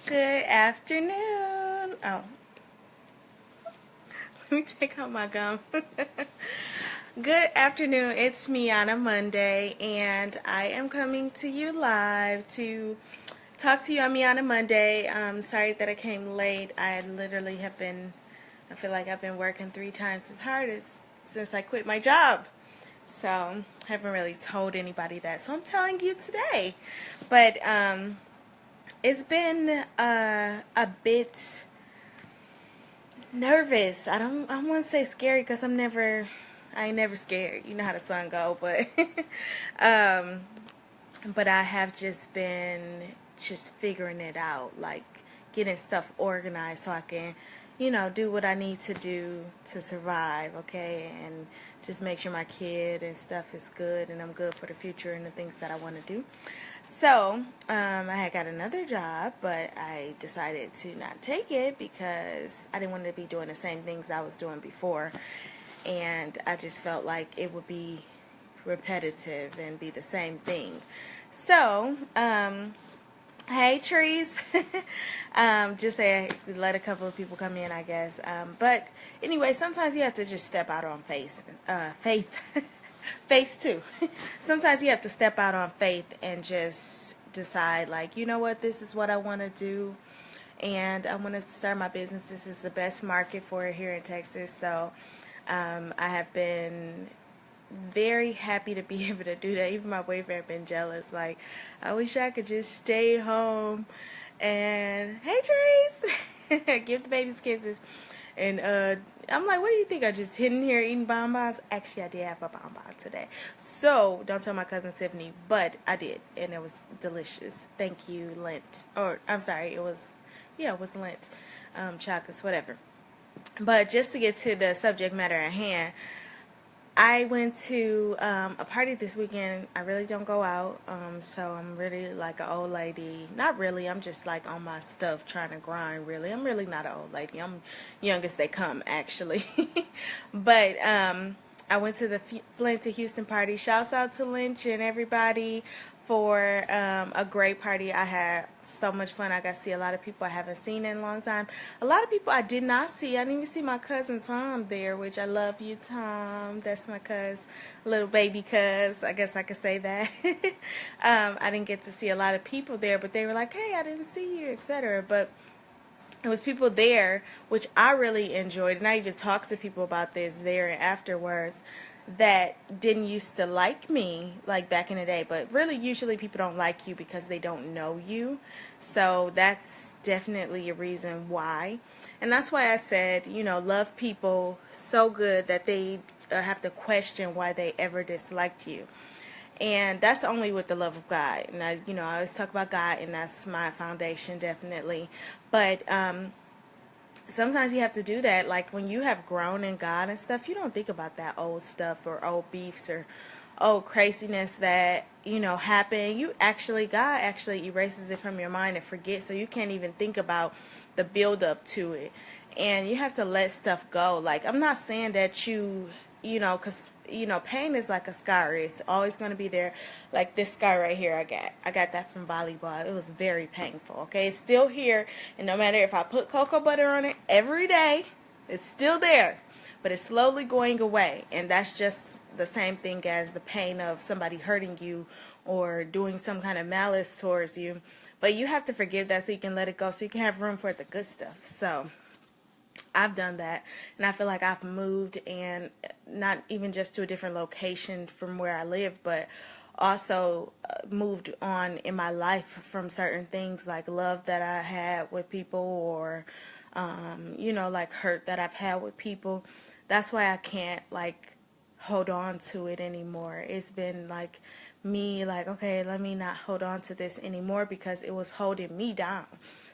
Good afternoon. Oh, let me take out my gum. Good afternoon. It's Miana Monday, and I am coming to you live to talk to you on Miana Monday. Sorry that I came late. I feel like I've been working 3 times as hard as since I quit my job. So, I haven't really told anybody that. So, I'm telling you today. But, it's been a bit nervous. I want to say scary because I ain't never scared. You know how the sun go, but um, but I have just been just figuring it out, like getting stuff organized so I can, do what I need to do to survive, okay, and just make sure my kid and stuff is good and I'm good for the future and the things that I want to do. So, I had got another job, but I decided to not take it because I didn't want to be doing the same things I was doing before. And I just felt like it would be repetitive and be the same thing. So, hey, trees. Just say let a couple of people come in, I guess. But anyway, sometimes you have to just step out on faith. Faith too. Sometimes you have to step out on faith and just decide, like, you know what, this is what I want to do, and I want to start my business. This is the best market for it here in Texas. So I have been very happy to be able to do that. Even my boyfriend been jealous. Like, I wish I could just stay home and, hey, Trees, give the babies kisses. And I'm like, what do you think? I just hidden here eating bonbons? Actually, I did have a bonbon today. So, don't tell my cousin Tiffany, but I did. And it was delicious. Thank you, Lent. Or, I'm sorry, it was Lent. Chocolates, whatever. But just to get to the subject matter at hand, I went to a party this weekend. I really don't go out, so I'm really like an old lady. Not really, I'm just like on my stuff trying to grind, really. I'm really not an old lady. I'm young as they come, actually. But I went to the Flint to Houston party. Shouts out to Lynch and everybody for a great party. I had so much fun. I got to see a lot of people I haven't seen in a long time. A lot of people I did not see. I didn't even see my cousin Tom there, which I love you, Tom. That's my cuz, little baby cuz. I guess I could say that. I didn't get to see a lot of people there, but they were like, hey, I didn't see you, etc. But it was people there, which I really enjoyed, and I even talked to people about this there and afterwards, that didn't used to like me, like back in the day. But really, usually people don't like you because they don't know you. So that's definitely a reason why. And that's why I said, love people so good that they have to question why they ever disliked you. And that's only with the love of God. And I always talk about God, and that's my foundation, definitely. But sometimes you have to do that. Like when you have grown in God and stuff, you don't think about that old stuff or old beefs or old craziness that, happened. God actually erases it from your mind and forgets. So you can't even think about the build up to it. And you have to let stuff go. Like, I'm not saying that because pain is like a scar. It's always going to be there. Like this scar right here I got that from volleyball. It was very painful, okay? It's still here, and no matter if I put cocoa butter on it every day, it's still there, but it's slowly going away. And that's just the same thing as the pain of somebody hurting you or doing some kind of malice towards you. But you have to forgive that so you can let it go, so you can have room for the good stuff. So I've done that, and I feel like I've moved, and not even just to a different location from where I live, but also moved on in my life from certain things, like love that I had with people, or like hurt that I've had with people. That's why I can't like hold on to it anymore. It's been like me, like, okay, let me not hold on to this anymore because it was holding me down.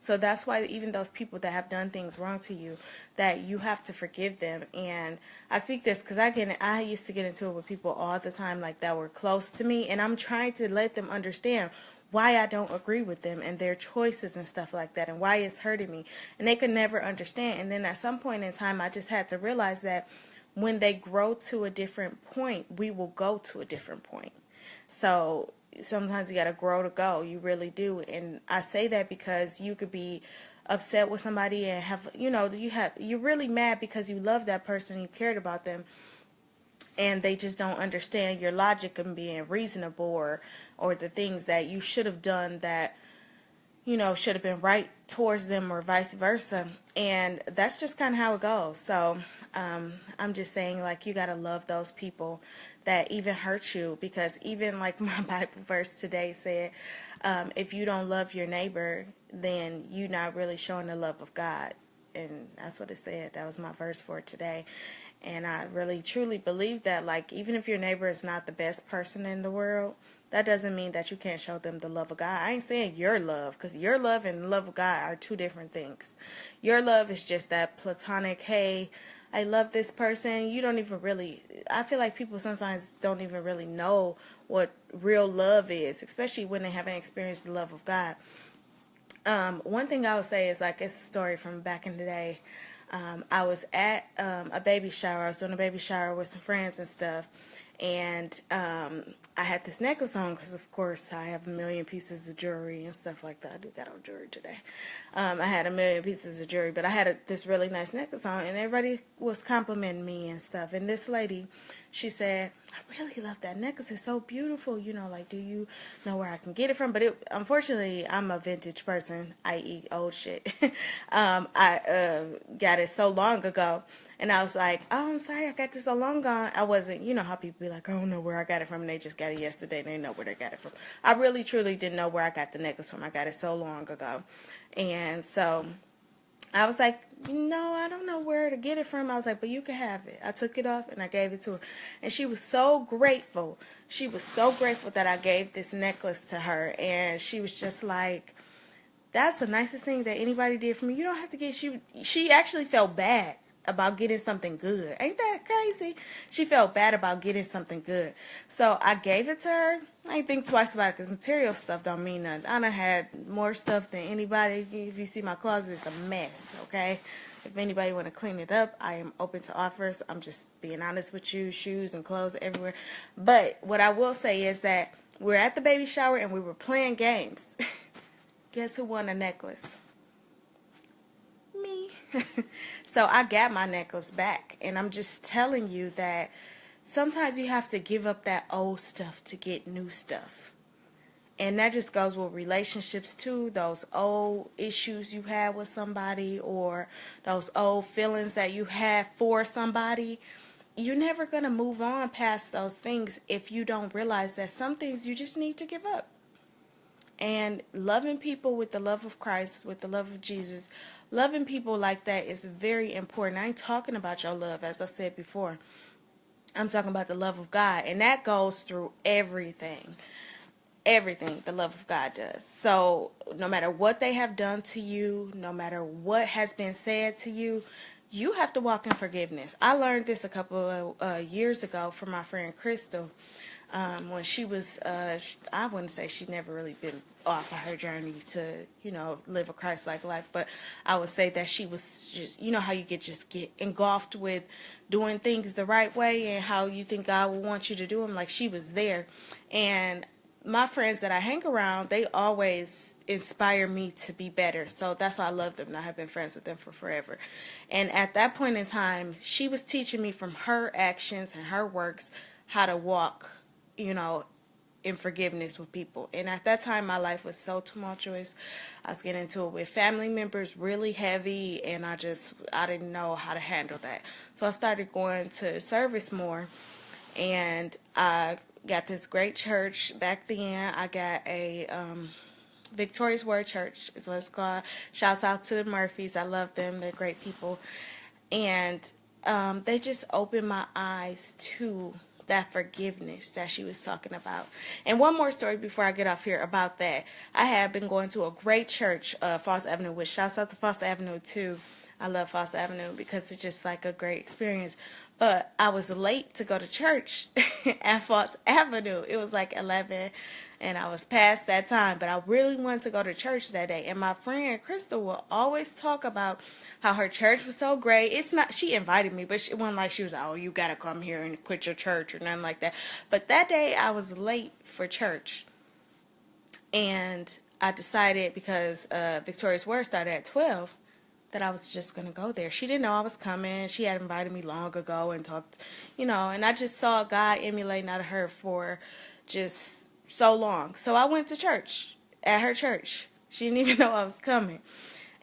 So that's why even those people that have done things wrong to you, that you have to forgive them. And I speak this because I used to get into it with people all the time, like that were close to me, and I'm trying to let them understand why I don't agree with them and their choices and stuff like that, and why it's hurting me. And they could never understand. And then at some point in time, I just had to realize that when they grow to a different point, we will go to a different point. So sometimes you got to grow to go. You really do. And I say that because you could be upset with somebody and have, you're really mad because you love that person, you cared about them, and they just don't understand your logic and being reasonable, or the things that you should have done that should have been right towards them, or vice versa. And that's just kind of how it goes. So I'm just saying, like, you got to love those people that even hurt you, because even like my Bible verse today said, if you don't love your neighbor, then you're not really showing the love of God. And that's what it said. That was my verse for today. And I really truly believe that, like, even if your neighbor is not the best person in the world, that doesn't mean that you can't show them the love of God. I ain't saying your love, because your love and the love of God are two different things. Your love is just that platonic, hey, I love this person. You don't even really, I feel like people sometimes don't even really know what real love is, especially when they haven't experienced the love of God. One thing I would say is, like, it's a story from back in the day. I was at a baby shower. I was doing a baby shower with some friends and stuff. And I had this necklace on because, of course, I have a million pieces of jewelry and stuff like that. I do got on jewelry today. I had a million pieces of jewelry, but I had this really nice necklace on, and everybody was complimenting me and stuff. And this lady, she said, I really love that necklace. It's so beautiful. Like, do you know where I can get it from? But unfortunately, I'm a vintage person, i.e. old shit. I got it so long ago. And I was like, oh, I'm sorry, I got this so long ago. I wasn't, how people be like, I don't know where I got it from. And they just got it yesterday. They know where they got it from. I really, truly didn't know where I got the necklace from. I got it so long ago. And so I was like, no, I don't know where to get it from. I was like, but you can have it. I took it off and I gave it to her. And she was so grateful. She was so grateful that I gave this necklace to her. And she was just like, that's the nicest thing that anybody did for me. You don't have to get, she actually felt bad about getting something good. Ain't that crazy? She felt bad about getting something good. So I gave it to her. I didn't think twice about it, because material stuff don't mean nothing. I done had more stuff than anybody. If you see my closet, it's a mess, okay? If anybody want to clean it up, I am open to offers. I'm just being honest with you. Shoes and clothes everywhere. But what I will say is that we're at the baby shower and we were playing games. Guess who won a necklace? Me. So I got my necklace back, and I'm just telling you that sometimes you have to give up that old stuff to get new stuff. And that just goes with relationships too. Those old issues you had with somebody, or those old feelings that you had for somebody, you're never going to move on past those things if you don't realize that some things you just need to give up. And loving people with the love of Christ, with the love of Jesus, loving people like that is very important. I ain't talking about your love, as I said before. I'm talking about the love of God. And that goes through everything. Everything the love of God does. So no matter what they have done to you, no matter what has been said to you, you have to walk in forgiveness. I learned this a couple of years ago from my friend Crystal. When she was, I wouldn't say she'd never really been off of her journey to, live a Christ-like life, but I would say that she was just, how you get engulfed with doing things the right way and how you think God will want you to do them. Like, she was there. And my friends that I hang around, they always inspire me to be better. So that's why I love them, and I have been friends with them for forever. And at that point in time, she was teaching me from her actions and her works how to walk, in forgiveness with people. And at that time, my life was so tumultuous. I was getting into it with family members really heavy, and I didn't know how to handle that. So I started going to service more, and I got this great church. Back then, I got a Victorious Word Church is what it's called. Shouts out to the Murphys. I love them. They're great people. And they just opened my eyes to that forgiveness that she was talking about. And one more story before I get off here about that. I have been going to a great church, Foss Avenue, which shouts out to Foss Avenue too. I love Foss Avenue because it's just like a great experience. But I was late to go to church at Foss Avenue. It was like 11, and I was past that time. But I really wanted to go to church that day. And my friend Crystal will always talk about how her church was so great. It's not, she invited me, but it wasn't like she was like, oh, you got to come here and quit your church or nothing like that. But that day I was late for church. And I decided, because Victoria's Word started at 12, that I was just going to go there. She didn't know I was coming. She had invited me long ago and talked, and I just saw God emulating out of her for just so long. So I went to church, at her church. She didn't even know I was coming.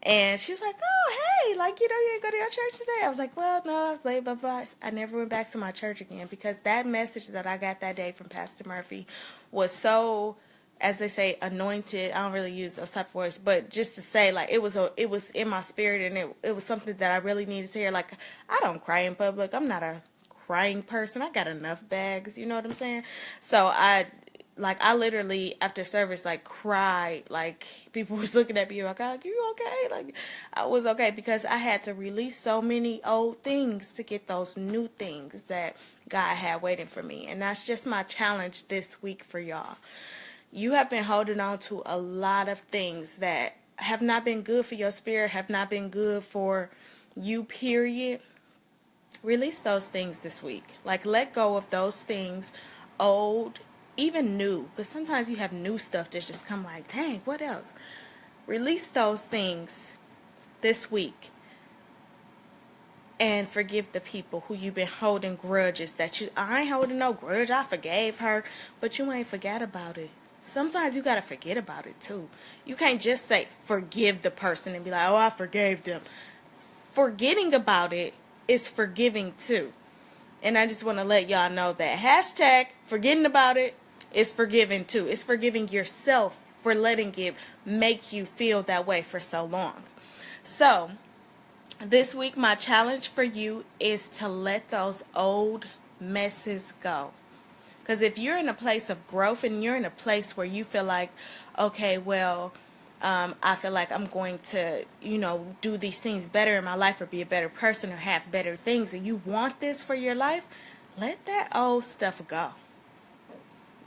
And she was like, oh, hey, like, you ain't go to your church today. I was like, well, no, I was late, but I never went back to my church again, because that message that I got that day from Pastor Murphy was so, as they say, anointed. I don't really use those type of words, but just to say, like, it was in my spirit, and it was something that I really needed to hear. Like, I don't cry in public. I'm not a crying person. I got enough bags, you know what I'm saying? So I literally, after service, like, cried. Like, people was looking at me like, you okay? Like, I was okay, because I had to release so many old things to get those new things that God had waiting for me. And that's just my challenge this week for y'all. You have been holding on to a lot of things that have not been good for your spirit, have not been good for you, period. Release those things this week. Like, let go of those things, old, even new, because sometimes you have new stuff that just come like, dang, what else? Release those things this week and forgive the people who you've been holding grudges that I ain't holding no grudge, I forgave her, but you ain't forgot about it. Sometimes you gotta forget about it too. You can't just say forgive the person and be like, oh, I forgave them. Forgetting about it is forgiving too. And I just want to let y'all know that hashtag forgetting about it is forgiving too. It's forgiving yourself for letting it make you feel that way for so long. So this week, my challenge for you is to let those old messes go. Because if you're in a place of growth and you're in a place where you feel like, okay, well, I feel like I'm going to, do these things better in my life, or be a better person, or have better things, and you want this for your life, let that old stuff go.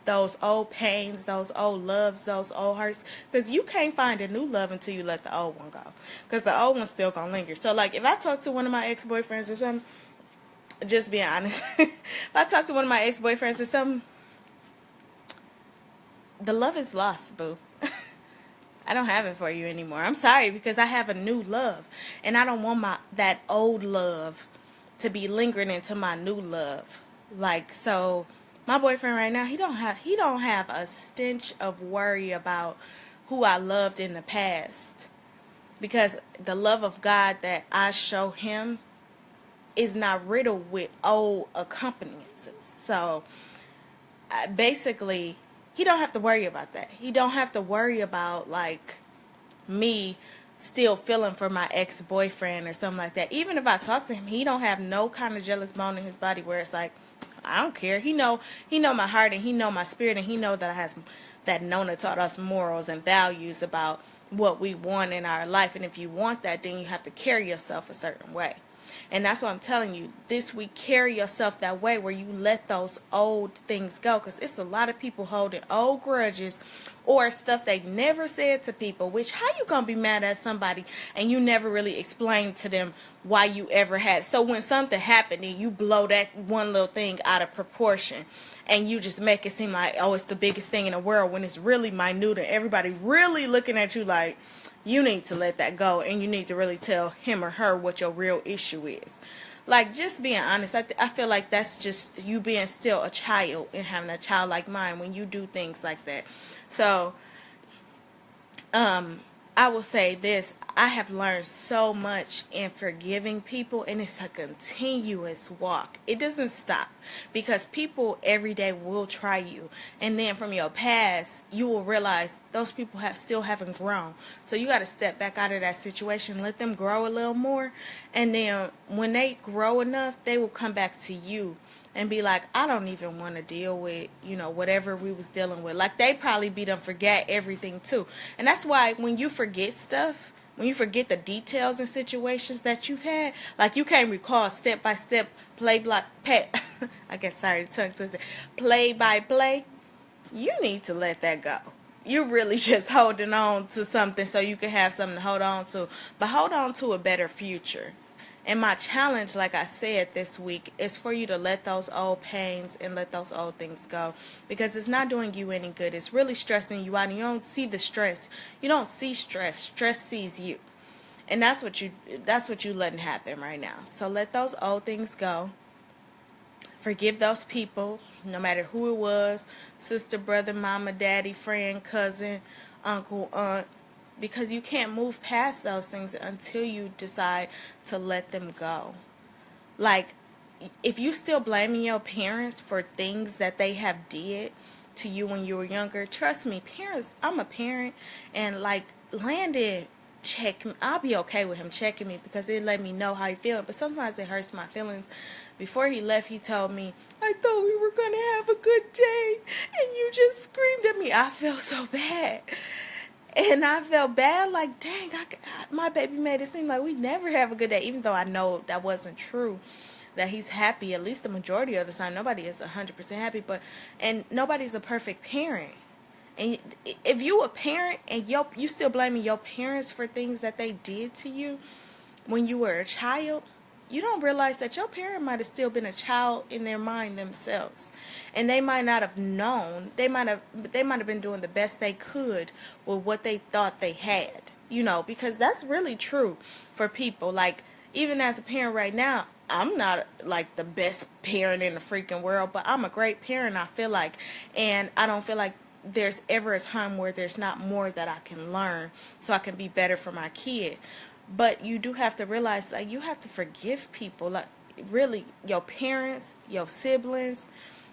Those old pains, those old loves, those old hurts. Because you can't find a new love until you let the old one go. Because the old one's still going to linger. So, like, if I talk to one of my ex-boyfriends or something, just being honest, if I talk to one of my ex-boyfriends or something, the love is lost, boo. I don't have it for you anymore. I'm sorry, because I have a new love, and I don't want that old love to be lingering into my new love. Like, so my boyfriend right now, he don't have a stench of worry about who I loved in the past, because the love of God that I show him is not riddled with old accompaniments. So basically, he don't have to worry about that. He don't have to worry about, like, me still feeling for my ex-boyfriend or something like that. Even if I talk to him, he don't have no kind of jealous bone in his body where it's like, I don't care. He know my heart, and he know my spirit, and he know that Nona taught us morals and values about what we want in our life. And if you want that, then you have to carry yourself a certain way. And that's what I'm telling you. This week, carry yourself that way, where you let those old things go. Because it's a lot of people holding old grudges or stuff they never said to people. Which, how you going to be mad at somebody and you never really explained to them why you ever had? So when something happened and you blow that one little thing out of proportion, and you just make it seem like, oh, it's the biggest thing in the world, when it's really minute, and everybody really looking at you like, you need to let that go, and you need to really tell him or her what your real issue is. Like, just being honest, I feel like that's just you being still a child and having a childlike mind when you do things like that. So, I will say this. I have learned so much in forgiving people, and it's a continuous walk. It doesn't stop, because people every day will try you, and then from your past you will realize those people still haven't grown. So you got to step back out of that situation, let them grow a little more, and then when they grow enough, they will come back to you and be like, I don't even want to deal with, whatever we was dealing with. Like, they probably be done forget everything too. And that's why when you forget stuff, when you forget the details and situations that you've had, like, you can't recall step by step, play by play, you need to let that go. You're really just holding on to something so you can have something to hold on to. But hold on to a better future. And my challenge, like I said this week, is for you to let those old pains and let those old things go, because it's not doing you any good. It's really stressing you out, and you don't see the stress. You don't see stress. Stress sees you. And that's what you letting happen right now. So let those old things go. Forgive those people, no matter who it was, sister, brother, mama, daddy, friend, cousin, uncle, aunt, because you can't move past those things until you decide to let them go. Like, if you still blaming your parents for things that they have did to you when you were younger, trust me, parents, I'm a parent, and like Landon check me, I'll be okay with him checking me because it let me know how he feeling. But sometimes it hurts my feelings. Before he left, he told me, I thought we were gonna have a good day and you just screamed at me. I felt so bad. And I felt bad, like, dang, my baby made it seem like we never have a good day, even though I know that wasn't true, that he's happy at least the majority of the time. Nobody is 100% happy, and nobody's a perfect parent. And if you a parent and you still blaming your parents for things that they did to you when you were a child, you don't realize that your parent might have still been a child in their mind themselves, and they might not have known. They might have been doing the best they could with what they thought they had. Because that's really true for people. Like, even as a parent right now, I'm not like the best parent in the freaking world, but I'm a great parent, I feel like, and I don't feel like there's ever a time where there's not more that I can learn so I can be better for my kid. But you do have to realize, like, you have to forgive people, like, really, your parents, your siblings,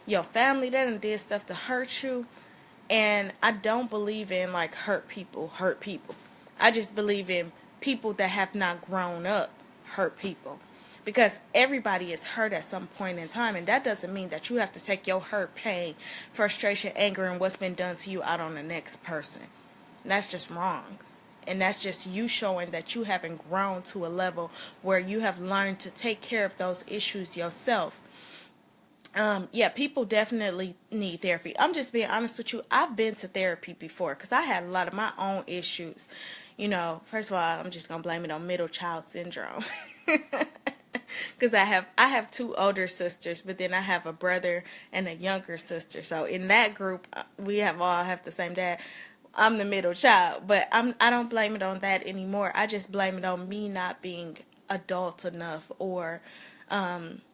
your family that done did stuff to hurt you. And I don't believe in, like, hurt people. I just believe in people that have not grown up hurt people. Because everybody is hurt at some point in time, and that doesn't mean that you have to take your hurt, pain, frustration, anger, and what's been done to you out on the next person. That's just wrong. And that's just you showing that you haven't grown to a level where you have learned to take care of those issues yourself. Yeah, people definitely need therapy. I'm just being honest with you. I've been to therapy before because I had a lot of my own issues. First of all, I'm just going to blame it on middle child syndrome. Because I have two older sisters, but then I have a brother and a younger sister. So in that group, we all have the same dad. I'm the middle child, but I don't blame it on that anymore. I just blame it on me not being adult enough or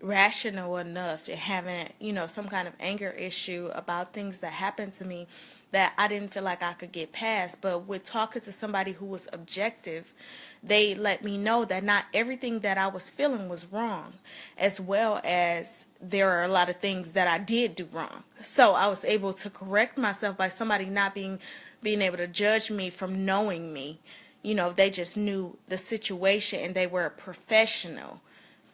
rational enough and having, some kind of anger issue about things that happened to me that I didn't feel like I could get past. But with talking to somebody who was objective, they let me know that not everything that I was feeling was wrong, as well as there are a lot of things that I did do wrong. So I was able to correct myself by somebody not being able to judge me from knowing me. They just knew the situation and they were a professional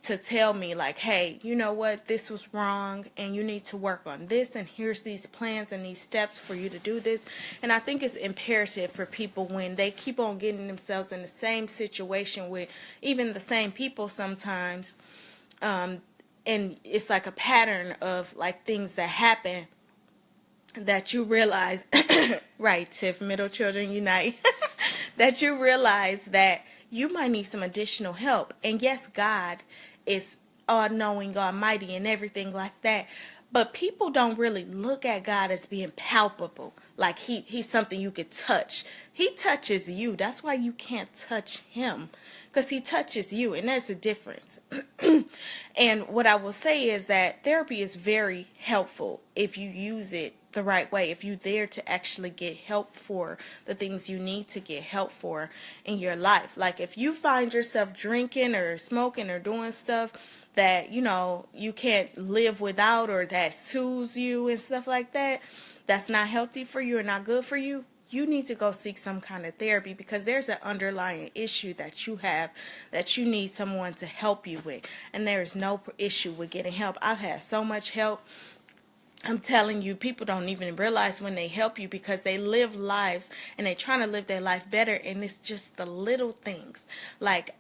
to tell me, like, hey, you know what, this was wrong and you need to work on this, and here's these plans and these steps for you to do this. And I think it's imperative for people, when they keep on getting themselves in the same situation with even the same people sometimes, and it's like a pattern of like things that happen, that you realize right, Tiff, middle children unite, that you realize that you might need some additional help. And yes, God is all-knowing, almighty, and everything like that. But people don't really look at God as being palpable, like he's something you could touch. He touches you. That's why you can't touch him, because he touches you, and there's a difference. And what I will say is that therapy is very helpful if you use it the right way, if you're there to actually get help for the things you need to get help for in your life. Like, if you find yourself drinking or smoking or doing stuff that you can't live without, or that soothes you and stuff like that, that's not healthy for you or not good for you, you need to go seek some kind of therapy, because there's an underlying issue that you have that you need someone to help you with. And there is no issue with getting help. I've had so much help. I'm telling you, people don't even realize when they help you, because they live lives and they're trying to live their life better, and it's just the little things. Like,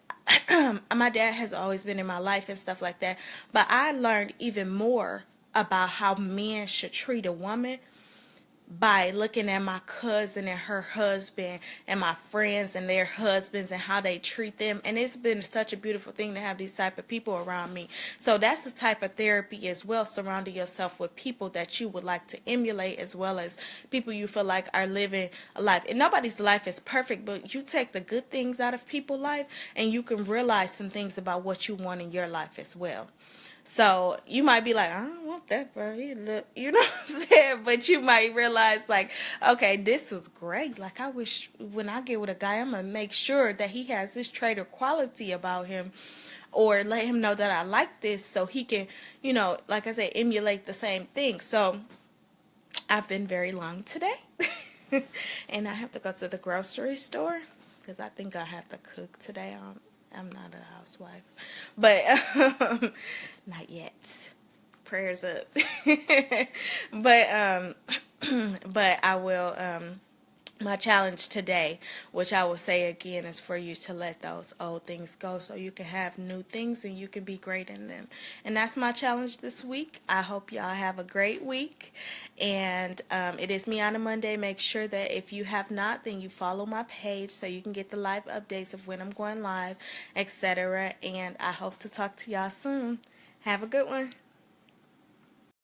my dad has always been in my life and stuff like that, but I learned even more about how men should treat a woman by looking at my cousin and her husband and my friends and their husbands and how they treat them. And it's been such a beautiful thing to have these type of people around me. So that's the type of therapy as well, surrounding yourself with people that you would like to emulate, as well as people you feel like are living a life. And nobody's life is perfect, but you take the good things out of people's life and you can realize some things about what you want in your life as well. So you might be like, I don't want that, bro. He look, you know what I'm saying? But you might realize, like, okay, this was great. Like, I wish when I get with a guy, I'm going to make sure that he has this trait or quality about him, or let him know that I like this so he can, you know, like I said, emulate the same thing. So I've been very long today. And I have to go to the grocery store because I think I have to cook today. I'm not a housewife, but not yet. Prayers up. but but I will. My challenge today, which I will say again, is for you to let those old things go so you can have new things and you can be great in them. And that's my challenge this week. I hope y'all have a great week. And it is Me on a Monday. Make sure that if you have not, then you follow my page so you can get the live updates of when I'm going live, etc. And I hope to talk to y'all soon. Have a good one.